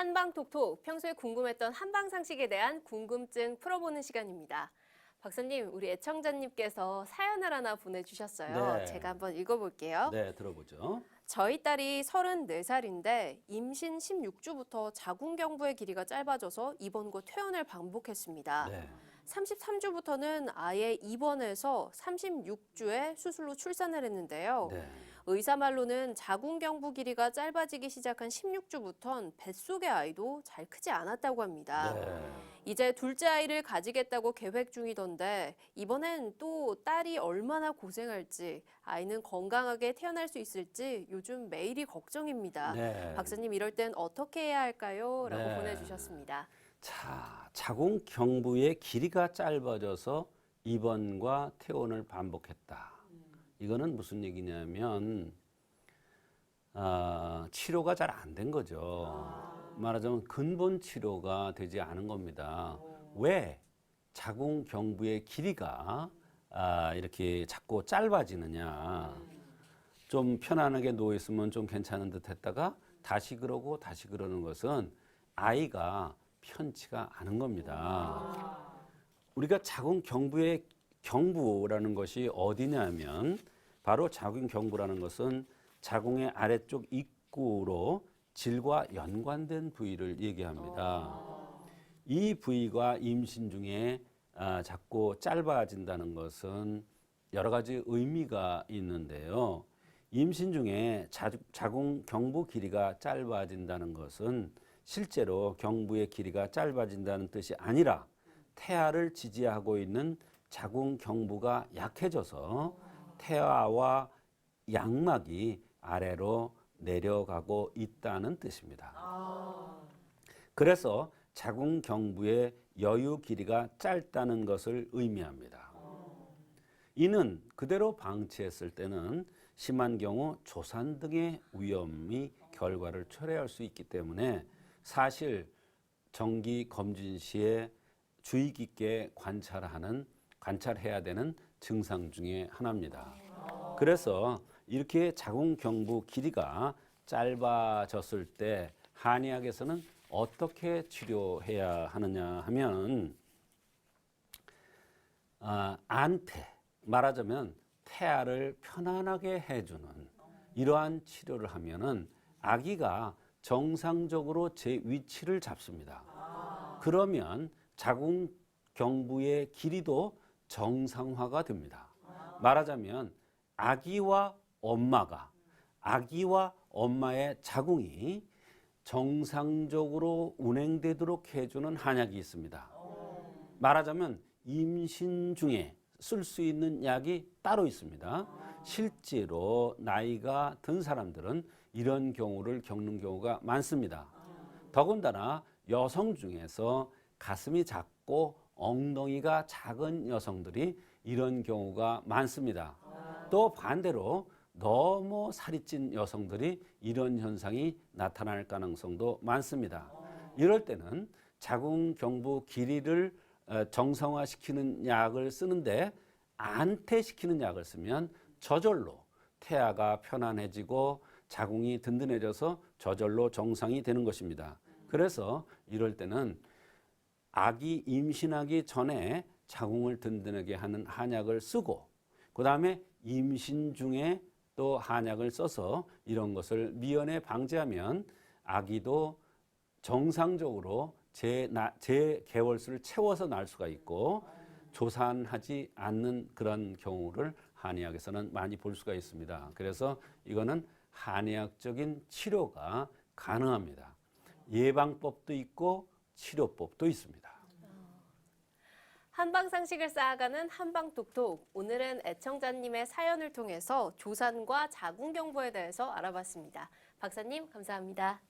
한방톡톡, 평소에 궁금했던 한방 상식에 대한 궁금증 풀어보는 시간입니다. 박사님, 우리 애청자님께서 사연을 하나 보내주셨어요. 네. 제가 한번 읽어볼게요. 네, 들어보죠. 저희 딸이 34살인데 임신 16주부터 자궁경부의 길이가 짧아져서 입원과 퇴원을 반복했습니다. 네. 33주부터는 아예 입원해서 36주에 수술로 출산을 했는데요. 네. 의사 말로는 자궁경부 길이가 짧아지기 시작한 16주부턴 뱃속의 아이도 잘 크지 않았다고 합니다. 네. 이제 둘째 아이를 가지겠다고 계획 중이던데 이번엔 또 딸이 얼마나 고생할지 아이는 건강하게 태어날 수 있을지 요즘 매일이 걱정입니다. 네. 박사님 이럴 땐 어떻게 해야 할까요? 라고 네. 보내주셨습니다. 자, 자궁경부의 길이가 짧아져서 입원과 퇴원을 반복했다. 이거는 무슨 얘기냐면 치료가 잘 안 된 거죠. 말하자면 근본 치료가 되지 않은 겁니다. 왜 자궁경부의 길이가 이렇게 자꾸 짧아지느냐. 좀 편안하게 누워 있으면 좀 괜찮은 듯 했다가 다시 그러고 다시 그러는 것은 아이가 편치가 않은 겁니다. 우리가 자궁경부의 경부라는 것이 어디냐면 바로 자궁경부라는 것은 자궁의 아래쪽 입구로 질과 연관된 부위를 얘기합니다. 이 부위가 임신 중에 자꾸 짧아진다는 것은 여러 가지 의미가 있는데요. 임신 중에 자궁경부 길이가 짧아진다는 것은 실제로 경부의 길이가 짧아진다는 뜻이 아니라 태아를 지지하고 있는 자궁경부가 약해져서 태아와 양막이 아래로 내려가고 있다는 뜻입니다. 그래서 자궁경부의 여유 길이가 짧다는 것을 의미합니다. 이는 그대로 방치했을 때는 심한 경우 조산 등의 위험이 결과를 초래할 수 있기 때문에 사실 정기 검진 시에 주의 깊게 관찰해야 되는 증상 중에 하나입니다. 그래서 이렇게 자궁경부 길이가 짧아졌을 때 한의학에서는 어떻게 치료해야 하느냐 하면 안태, 말하자면 태아를 편안하게 해주는 이러한 치료를 하면은 아기가 정상적으로 제 위치를 잡습니다. 그러면 자궁경부의 길이도 정상화가 됩니다. 말하자면 아기와 엄마의 자궁이 정상적으로 운행되도록 해주는 한약이 있습니다. 말하자면 임신 중에 쓸 수 있는 약이 따로 있습니다. 실제로 나이가 든 사람들은 이런 경우를 겪는 경우가 많습니다. 더군다나 여성 중에서 가슴이 작고 엉덩이가 작은 여성들이 이런 경우가 많습니다. 또 반대로 너무 살이 찐 여성들이 이런 현상이 나타날 가능성도 많습니다. 이럴 때는 자궁경부 길이를 정상화시키는 약을 쓰는데 안태시키는 약을 쓰면 저절로 태아가 편안해지고 자궁이 든든해져서 저절로 정상이 되는 것입니다. 그래서 이럴 때는 아기 임신하기 전에 자궁을 든든하게 하는 한약을 쓰고 그 다음에 임신 중에 또 한약을 써서 이런 것을 미연에 방지하면 아기도 정상적으로 제 개월수를 채워서 날 수가 있고 조산하지 않는 그런 경우를 한의학에서는 많이 볼 수가 있습니다. 그래서 이거는 한의학적인 치료가 가능합니다. 예방법도 있고 치료법도 있습니다. 한방 상식을 쌓아가는 한방톡톡. 오늘은 애청자님의 사연을 통해서 조산과 자궁경부에 대해서 알아봤습니다. 박사님 감사합니다.